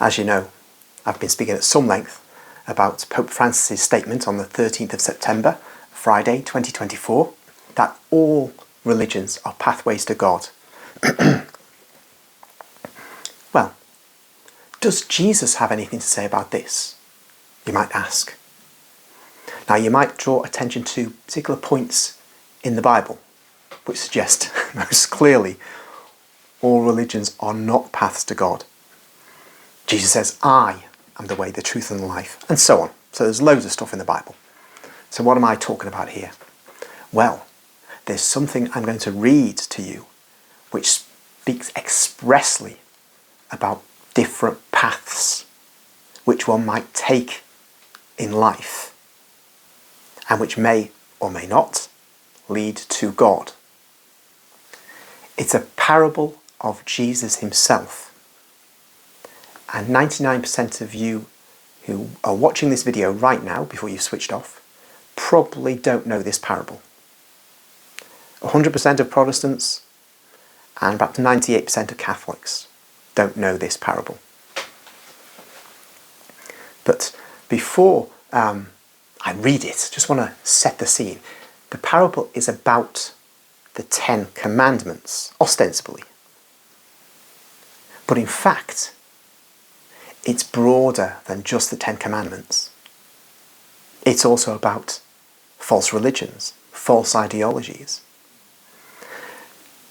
As you know, I've been speaking at some length about Pope Francis's statement on the 13th of September, Friday 2024, that all religions are pathways to God. Well, does Jesus have anything to say about this? You might ask. Now, you might draw attention to particular points in the Bible which suggest most clearly all religions are not paths to God. Jesus says, I am the way, the truth and the life, and so on. So there's loads of stuff in the Bible. So what am I talking about here? Well, there's something I'm going to read to you which speaks expressly about different paths which one might take in life and which may or may not lead to God. It's a parable of Jesus himself. And 99% of you who are watching this video right now, before you've switched off, probably don't know this parable. 100% of Protestants and about 98% of Catholics don't know this parable. But before I read it, just want to set the scene. The parable is about the 10 Commandments, ostensibly. But in fact, it's broader than just the 10 Commandments. It's also about false religions, false ideologies.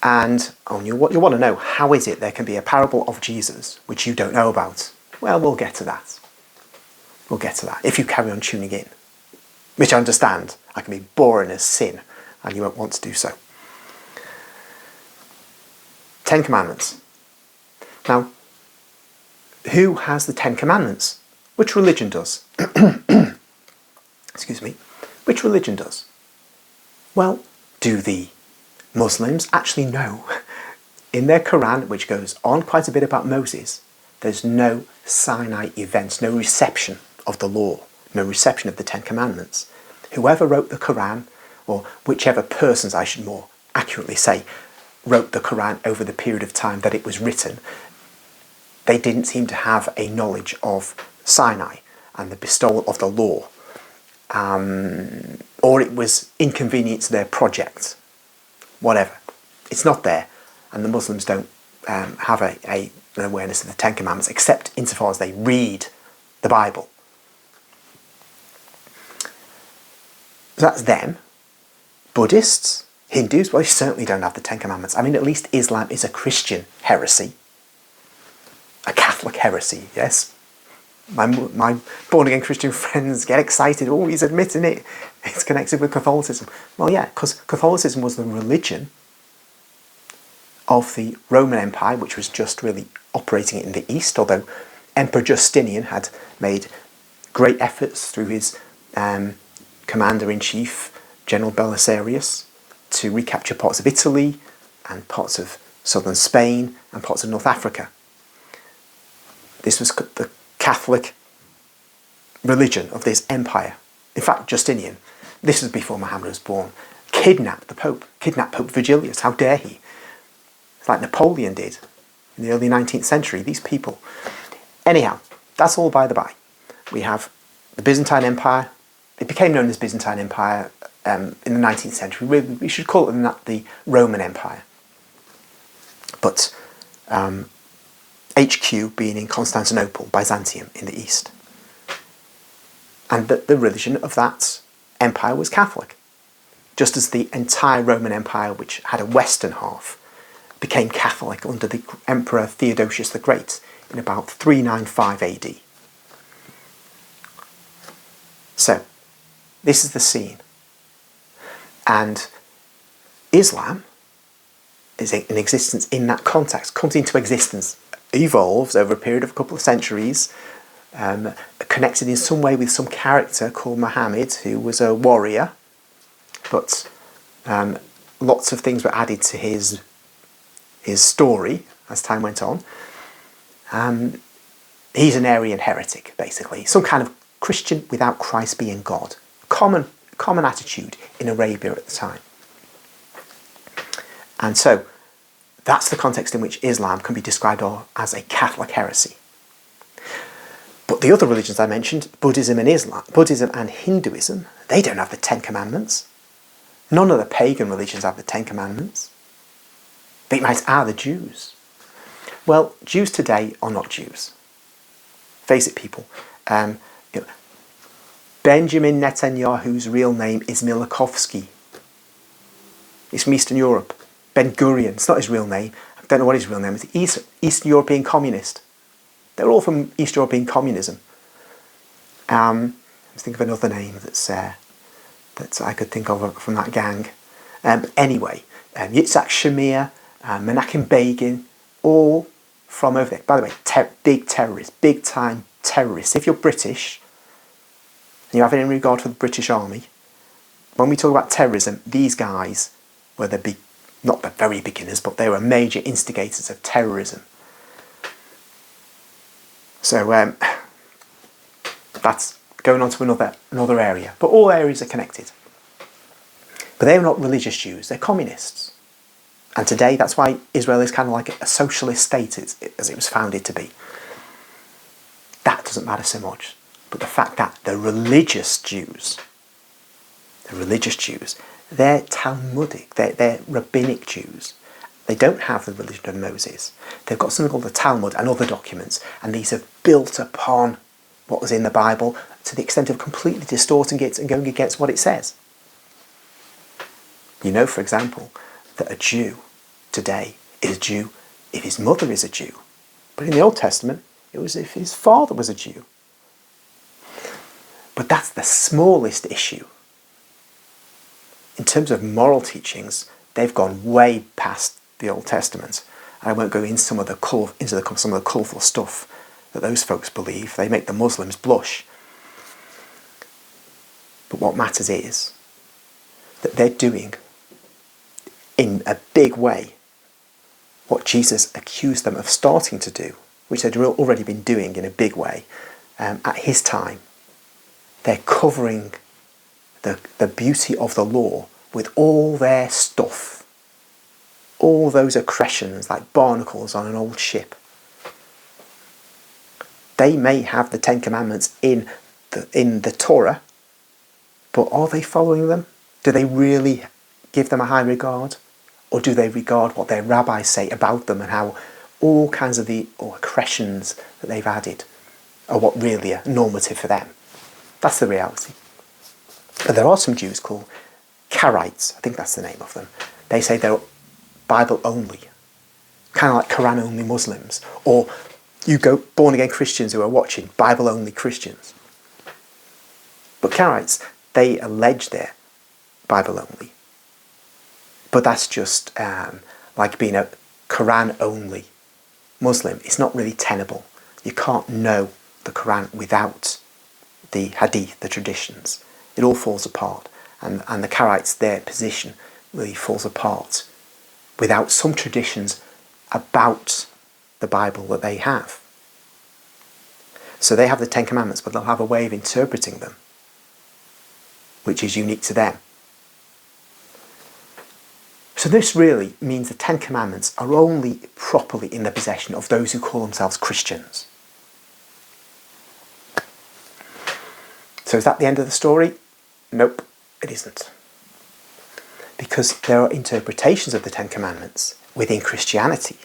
And you want to know, how is it there can be a parable of Jesus which you don't know about? Well, we'll get to that. We'll get to that if you carry on tuning in. Which I understand, I can be boring as sin and you won't want to do so. 10 Commandments. Now, who has the 10 Commandments? Which religion does? Excuse me. Which religion does? Well, do the Muslims actually know? In their Quran, which goes on quite a bit about Moses, there's no Sinai events, no reception of the law, no reception of the 10 Commandments. Whoever wrote the Quran, or whichever persons, I should more accurately say, wrote the Quran over the period of time that it was written, they didn't seem to have a knowledge of Sinai and the bestowal of the law, or it was inconvenient to their project. Whatever. It's not there, and the Muslims don't have an awareness of the 10 Commandments, except insofar as they read the Bible. So that's them. Buddhists, Hindus, well, they certainly don't have the 10 Commandments. I mean, at least Islam is a Christian heresy. A Catholic heresy, yes. My born-again Christian friends get excited. Oh, he's admitting it. It's connected with Catholicism. Well, yeah, because Catholicism was the religion of the Roman Empire, which was just really operating in the East, although Emperor Justinian had made great efforts through his commander-in-chief, General Belisarius, to recapture parts of Italy and parts of southern Spain and parts of North Africa. This was the Catholic religion of this empire. In fact, Justinian, this was before Muhammad was born, kidnapped the Pope, kidnapped Pope Vigilius. How dare he? It's like Napoleon did in the early 19th century, these people. Anyhow, that's all by the by. We have the Byzantine Empire. It became known as Byzantine Empire in the 19th century. We should call it the Roman Empire. But HQ being in Constantinople, Byzantium in the east. And the religion of that empire was Catholic. Just as the entire Roman Empire, which had a western half, became Catholic under the Emperor Theodosius the Great in about 395 AD. So, this is the scene. And Islam is in existence in that context, comes into existence, evolves over a period of a couple of centuries, connected in some way with some character called Muhammad, who was a warrior, but lots of things were added to his story as time went on. He's an Arian heretic, basically, some kind of Christian without Christ being God. Common attitude in Arabia at the time. And so that's the context in which Islam can be described as a Catholic heresy. But the other religions I mentioned, Buddhism and Hinduism, they don't have the Ten Commandments. None of the pagan religions have the Ten Commandments. But it might, the Jews. Well, Jews today are not Jews. Face it, people. Benjamin Netanyahu's real name is Milakovsky. He's from Eastern Europe. Ben Gurion, it's not his real name. I don't know what his real name is. Eastern European communist. They're all from East European communism. Let's think of another name that I could think of from that gang. Anyway, Yitzhak Shamir, Menachem Begin, all from over there. By the way, big terrorists, big time terrorists. If you're British, and you have any regard for the British Army, when we talk about terrorism, these guys were not the very beginners, but they were major instigators of terrorism. So that's going on to another area. But all areas are connected. But they're not religious Jews, they're communists. And today, that's why Israel is kind of like a socialist state as it was founded to be. That doesn't matter so much. But the fact that the religious Jews, they're Talmudic, they're rabbinic Jews. They don't have the religion of Moses. They've got something called the Talmud and other documents, and these are built upon what was in the Bible to the extent of completely distorting it and going against what it says. You know, for example, that a Jew today is a Jew if his mother is a Jew. But in the Old Testament, it was if his father was a Jew. But that's the smallest issue. In terms of moral teachings, they've gone way past the Old Testament. I won't go into some of the colourful stuff that those folks believe. They make the Muslims blush. But what matters is that they're doing, in a big way, what Jesus accused them of starting to do, which they'd already been doing in a big way at his time. They're covering the beauty of the law with all their stuff, all those accretions like barnacles on an old ship. They may have the Ten Commandments in the Torah, but are they following them? Do they really give them a high regard? Or do they regard what their rabbis say about them and how all kinds of the accretions that they've added are what really are normative for them? That's the reality. But there are some Jews called Karaites, I think that's the name of them. They say they're Bible only, kind of like Quran only Muslims, or you go born again Christians who are watching, Bible only Christians. But Karaites, they allege they're Bible only. But that's just like being a Quran only Muslim. It's not really tenable. You can't know the Quran without the hadith, the traditions. It all falls apart. And the Karaites, their position really falls apart without some traditions about the Bible that they have. So they have the Ten Commandments, but they'll have a way of interpreting them, which is unique to them. So this really means the Ten Commandments are only properly in the possession of those who call themselves Christians. So is that the end of the story? Nope, it isn't. Because there are interpretations of the Ten Commandments within Christianity.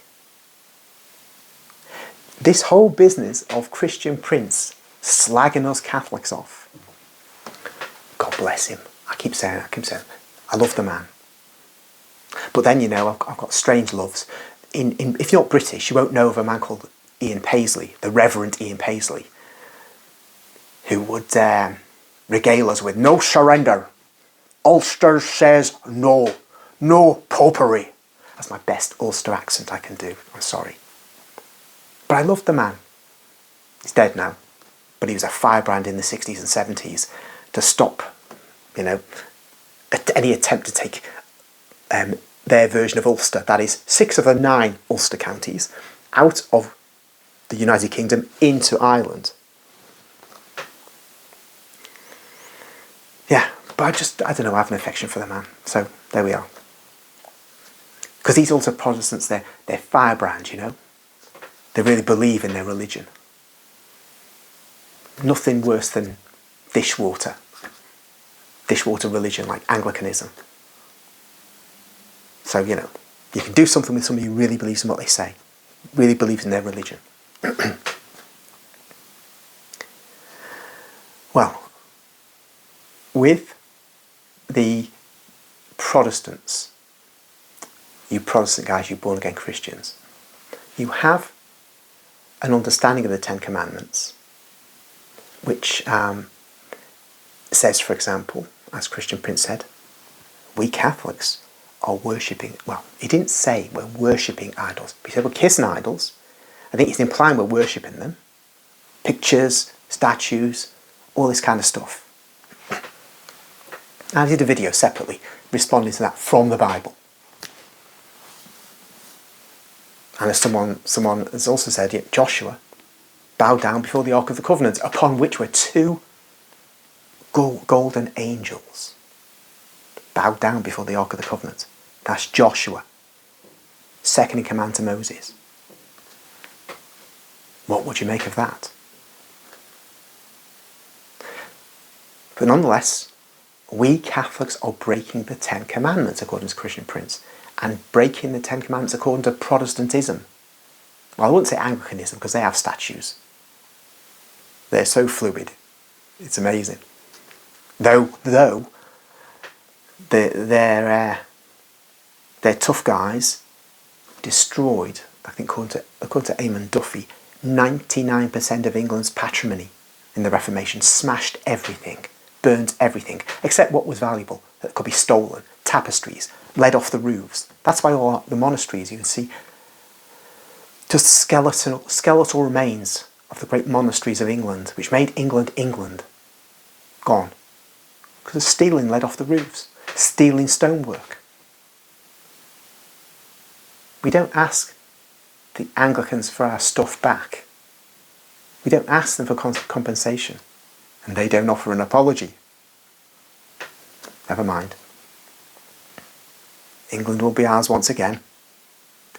This whole business of Christian Prince slagging us Catholics off, God bless him. I keep saying I love the man. But then, you know, I've got strange loves. If you're not British, you won't know of a man called Ian Paisley, the Reverend Ian Paisley, who would regale us with no surrender. Ulster says no. No popery. That's my best Ulster accent I can do. I'm sorry. But I loved the man. He's dead now. But he was a firebrand in the 60s and 70s to stop, you know, any attempt to take their version of Ulster, that is 6 of the 9 Ulster counties, out of the United Kingdom into Ireland. Yeah, but I don't know, I have an affection for the man. So there we are. Because these Ulster Protestants, they're firebrand, you know. They really believe in their religion. Nothing worse than dishwater religion like Anglicanism. So, you can do something with somebody who really believes in what they say, really believes in their religion. Well, with the Protestants, you Protestant guys, you born again Christians, you have an understanding of the Ten Commandments, which says, for example, as Christian Prince said, we Catholics are worshipping, well, he didn't say we're worshipping idols. He said we're kissing idols. I think he's implying we're worshipping them. Pictures, statues, all this kind of stuff. I did a video separately responding to that from the Bible. And as someone has also said, Joshua bowed down before the Ark of the Covenant, upon which were two golden angels. Bowed down before the Ark of the Covenant. That's Joshua, second in command to Moses. What would you make of that? But nonetheless, we Catholics are breaking the Ten Commandments according to Christian Prince, and breaking the Ten Commandments according to Protestantism. Well, I wouldn't say Anglicanism because they have statues. They're so fluid. It's amazing. Though they're tough guys destroyed, I think according to Eamon Duffy, 99% of England's patrimony in the Reformation, smashed everything, burned everything, except what was valuable, that could be stolen, tapestries, led off the roofs. That's why all the monasteries, you can see just skeletal remains of the great monasteries of England, which made England England, gone. Because of stealing led off the roofs, stealing stonework. We don't ask the Anglicans for our stuff back. We don't ask them for compensation. And they don't offer an apology. Never mind. England will be ours once again.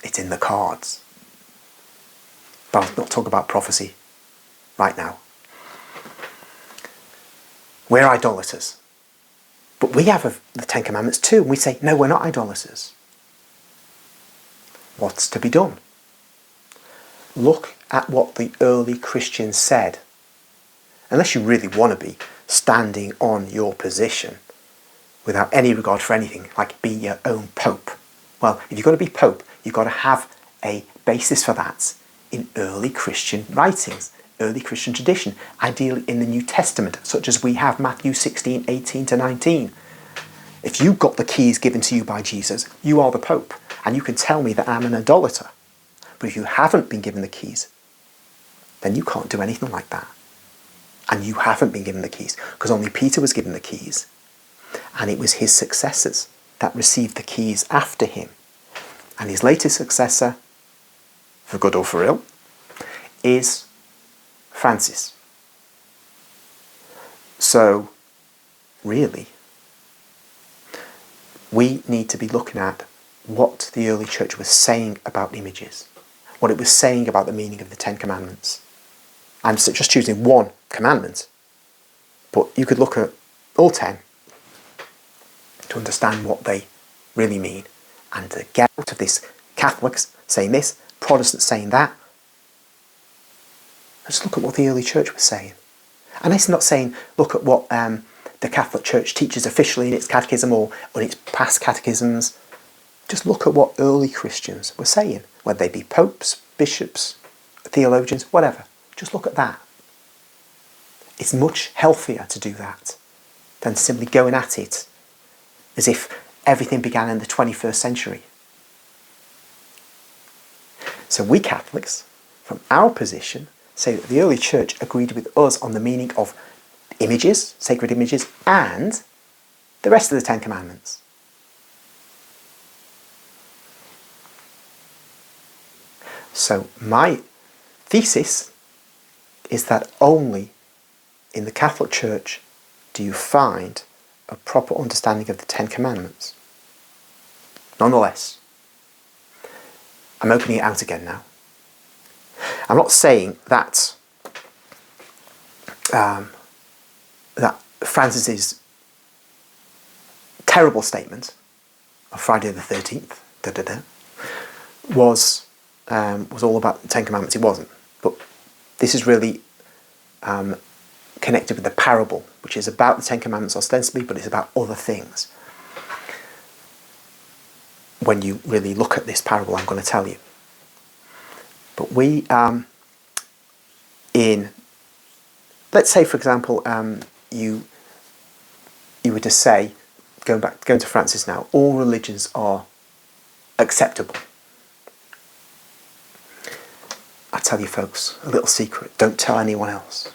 It's in the cards. But I'll not talk about prophecy right now. We're idolaters. But we have the Ten Commandments too, and we say, no, we're not idolaters. What's to be done? Look at what the early Christians said. Unless you really want to be standing on your position without any regard for anything, like be your own pope. Well, if you're going to be pope, you've got to have a basis for that in early Christian writings, early Christian tradition, ideally in the New Testament, such as we have Matthew 16, 18 to 19. If you got the keys given to you by Jesus, you are the pope, and you can tell me that I'm an idolater. But if you haven't been given the keys, then you can't do anything like that. And you haven't been given the keys, because only Peter was given the keys. And it was his successors that received the keys after him. And his latest successor, for good or for ill, is Francis. So, really, we need to be looking at what the early church was saying about images, what it was saying about the meaning of the Ten Commandments. I'm just choosing one commandment, but you could look at all 10 to understand what they really mean, and to get out of this Catholics saying this, Protestants saying that. Just look at what the early church was saying. And it's not saying look at what the Catholic Church teaches officially in its catechism or in its past catechisms. Just look at what early Christians were saying, whether they be popes, bishops, theologians, whatever. Just look at that. It's much healthier to do that than simply going at it as if everything began in the 21st century. So we Catholics, from our position, say that the early church agreed with us on the meaning of images, sacred images, and the rest of the Ten Commandments. So my thesis is that only in the Catholic Church do you find a proper understanding of the Ten Commandments. Nonetheless, I'm opening it out again now. I'm not saying that that Francis's terrible statement of Friday the 13th was all about the Ten Commandments. It wasn't. But this is really connected with the parable, which is about the Ten Commandments ostensibly, but it's about other things. When you really look at this parable, I'm going to tell you. But we, let's say, for example, you were to say, going to Francis now, all religions are acceptable. I tell you folks, a little secret, don't tell anyone else.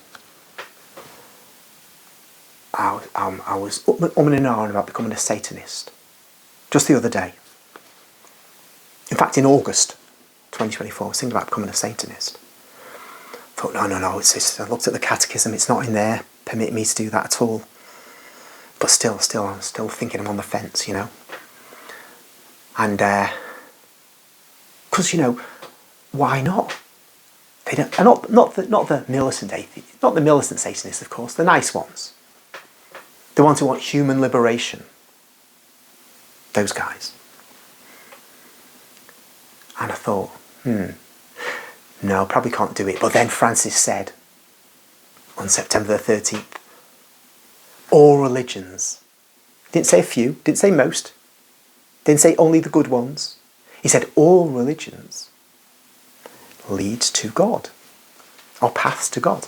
I was umming and ahhing about becoming a Satanist just the other day. In fact, in August 2024, I was thinking about becoming a Satanist. I thought, no, I looked at the catechism, it's not in there, permit me to do that at all. But still, I'm still thinking I'm on the fence, you know. And, because, you know, why not? They don't, not the militant atheists, not the militant Satanists, of course, the nice ones. The ones who want human liberation. Those guys. And I thought, no, probably can't do it. But then Francis said, on September the 13th, all religions, didn't say a few, didn't say most, didn't say only the good ones. He said all religions lead to God, or paths to God.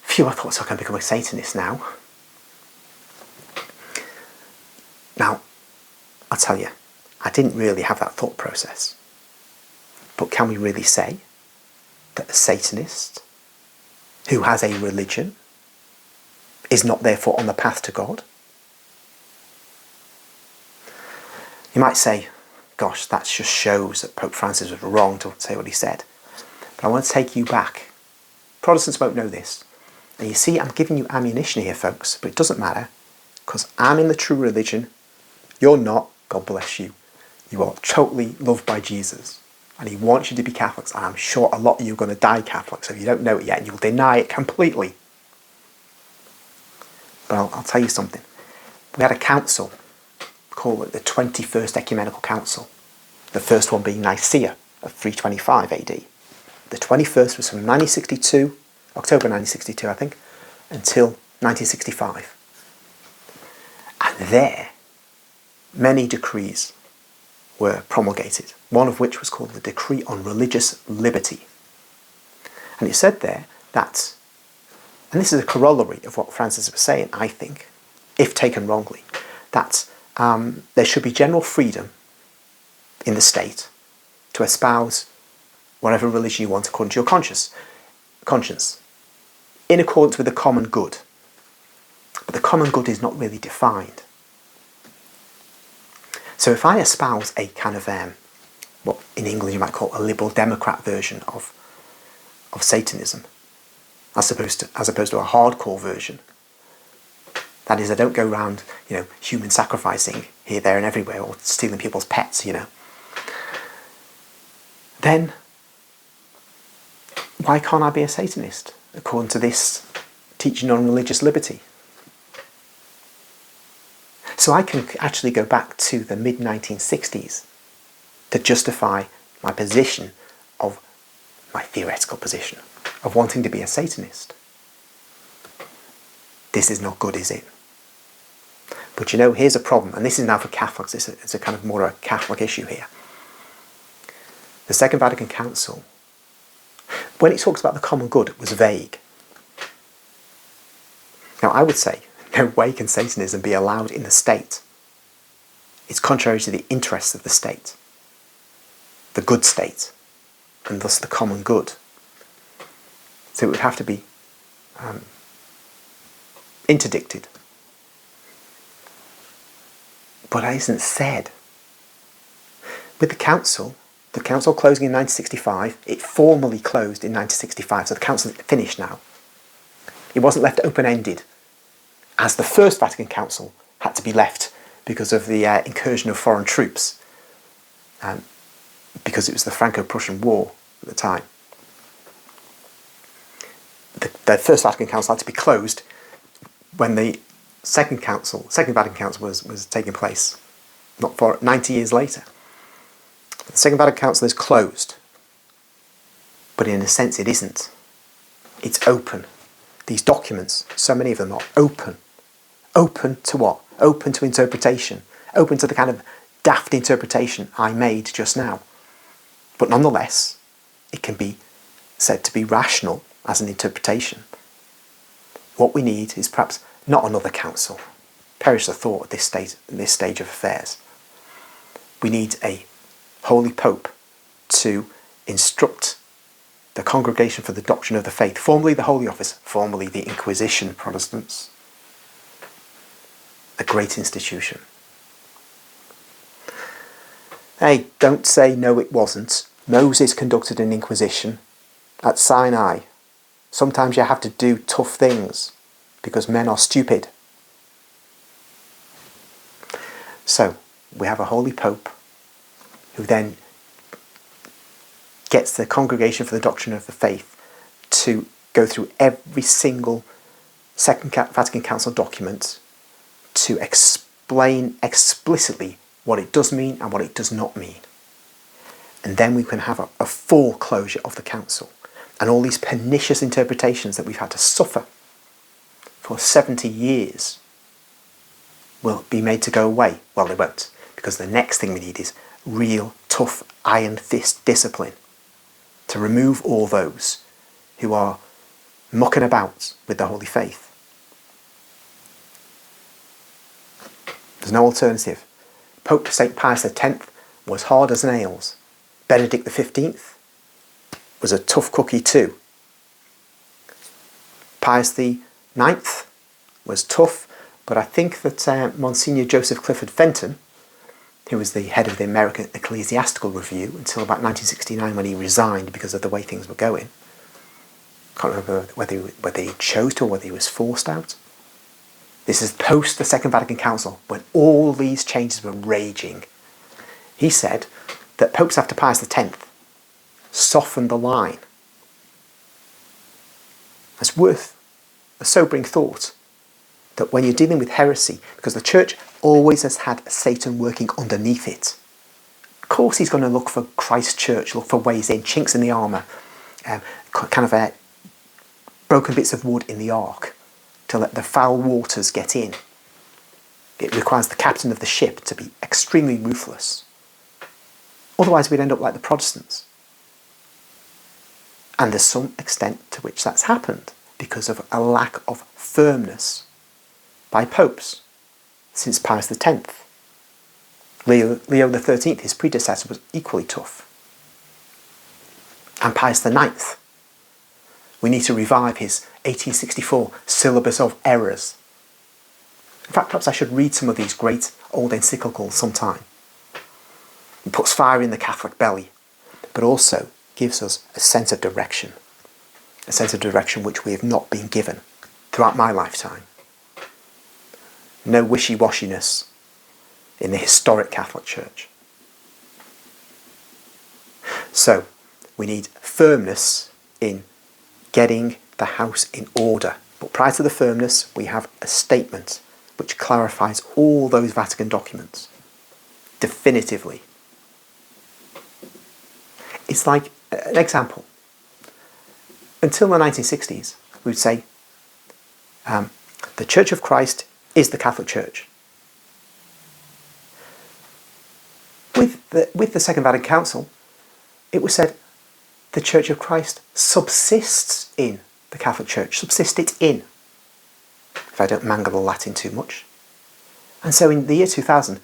Phew, I thought, so I can become a Satanist now. Now, I'll tell you, I didn't really have that thought process. But can we really say that a Satanist who has a religion is not therefore on the path to God? You might say, gosh, that just shows that Pope Francis was wrong to say what he said. But I want to take you back. Protestants won't know this. And you see, I'm giving you ammunition here, folks, but it doesn't matter, because I'm in the true religion. You're not. God bless you. You are totally loved by Jesus. And he wants you to be Catholics. And I'm sure a lot of you are going to die Catholic. So if you don't know it yet, you'll deny it completely. But I'll tell you something. We had a council, call it the 21st Ecumenical Council. The first one being Nicaea of 325 AD. The 21st was from 1962, October 1962 I think, until 1965. And there, many decrees were promulgated, one of which was called the Decree on Religious Liberty. And it said there that, and this is a corollary of what Francis was saying, I think, if taken wrongly, that there should be general freedom in the state to espouse whatever religion you want according to your conscience, in accordance with the common good. But the common good is not really defined. So if I espouse a kind of, what in England you might call a liberal democrat version of Satanism, as opposed to a hardcore version, that is, I don't go around, human sacrificing here, there and everywhere, or stealing people's pets, then why can't I be a Satanist according to this teaching on religious liberty? So I can actually go back to the mid-1960s to justify my position of my theoretical position of wanting to be a Satanist. This is not good, is it? But here's a problem, and this is now for Catholics, it's a kind of more a Catholic issue here. The Second Vatican Council, when it talks about the common good, it was vague. Now I would say, no way can Satanism be allowed in the state. It's contrary to the interests of the state, the good state, and thus the common good. So it would have to be interdicted. But that isn't said. With the council closing in 1965, it formally closed in 1965, so the council is finished now. It wasn't left open-ended, as the First Vatican Council had to be left because of the incursion of foreign troops, because it was the Franco-Prussian War at the time. the First Vatican Council had to be closed when the Second Vatican Council was taking place, not for 90 years later. The Second Vatican Council is closed, but in a sense it isn't. It's open. These documents, so many of them are open. Open to what? Open to interpretation. Open to the kind of daft interpretation I made just now. But nonetheless, it can be said to be rational as an interpretation. What we need is perhaps not another council. Perish the thought at this stage of affairs. We need a holy pope to instruct the Congregation for the Doctrine of the Faith, formerly the Holy Office, formerly the Inquisition Protestants. A great institution. Hey, don't say no it wasn't. Moses conducted an inquisition at Sinai. Sometimes you have to do tough things because men are stupid. So, we have a holy pope who then gets the Congregation for the Doctrine of the Faith to go through every single Second Vatican Council document to explain explicitly what it does mean and what it does not mean. And then we can have a full closure of the council. And all these pernicious interpretations that we've had to suffer for 70 years will be made to go away. Well, they won't, because the next thing we need is real, tough, iron fist discipline to remove all those who are mucking about with the holy faith. There's no alternative. Pope St. Pius X was hard as nails. Benedict XV was a tough cookie too. Pius IX was tough, but I think that Monsignor Joseph Clifford Fenton, who was the head of the American Ecclesiastical Review until about 1969 when he resigned because of the way things were going. Can't remember whether he chose to or whether he was forced out. This is post the Second Vatican Council, when all these changes were raging. He said that popes after Pius X softened the line. It's worth a sobering thought that when you're dealing with heresy, because the church always has had Satan working underneath it, of course he's going to look for Christ's church, look for ways in, chinks in the armour, kind of broken bits of wood in the ark, to let the foul waters get in. It requires the captain of the ship to be extremely ruthless. Otherwise we'd end up like the Protestants. And there's some extent to which that's happened because of a lack of firmness by popes since Pius X. Leo XIII, his predecessor, was equally tough. And Pius IX. We need to revive his 1864 Syllabus of Errors. In fact, perhaps I should read some of these great old encyclicals sometime. It puts fire in the Catholic belly, but also gives us a sense of direction which we have not been given throughout my lifetime. No wishy-washiness in the historic Catholic Church. So, we need firmness in getting the house in order. But prior to the firmness, we have a statement which clarifies all those Vatican documents definitively. It's like an example. Until the 1960s, we would say the Church of Christ is the Catholic Church. With the Second Vatican Council, it was said the Church of Christ subsists in the Catholic Church, subsisted in, if I don't mangle the Latin too much. And so in the year 2000,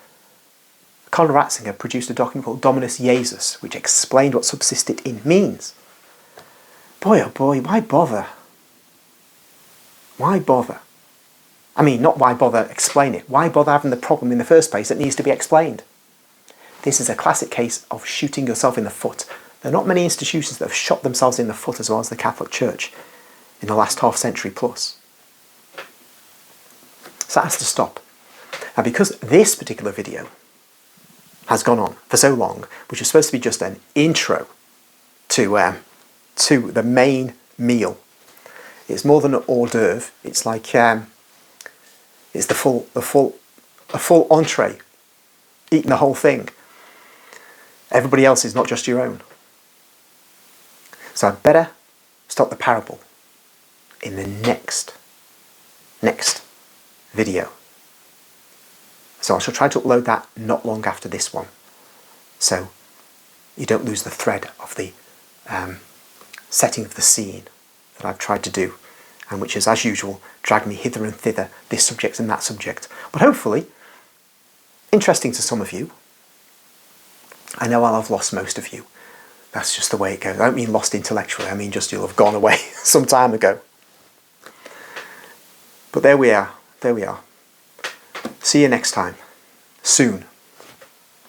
Conrad Ratzinger produced a document called Dominus Jesus, which explained what subsisted in means. Boy, oh boy, why bother? Why bother? I mean, not why bother explain it. Why bother having the problem in the first place that needs to be explained? This is a classic case of shooting yourself in the foot. There are not many institutions that have shot themselves in the foot as well as the Catholic Church in the last half century plus. So that has to stop. And because this particular video has gone on for so long, which was supposed to be just an intro to the main meal, It's more than an hors d'oeuvre. It's like it's a full entree, eating the whole thing. Everybody else is not just your own. So I'd better stop the parable in the next video. So I shall try to upload that not long after this one, so you don't lose the thread of the setting of the scene that I've tried to do, and which has, as usual, dragged me hither and thither, this subject and that subject. But hopefully, interesting to some of you. I know I'll have lost most of you. That's just the way it goes. I don't mean lost intellectually, I mean just you'll have gone away some time ago. But there we are. See you next time. Soon.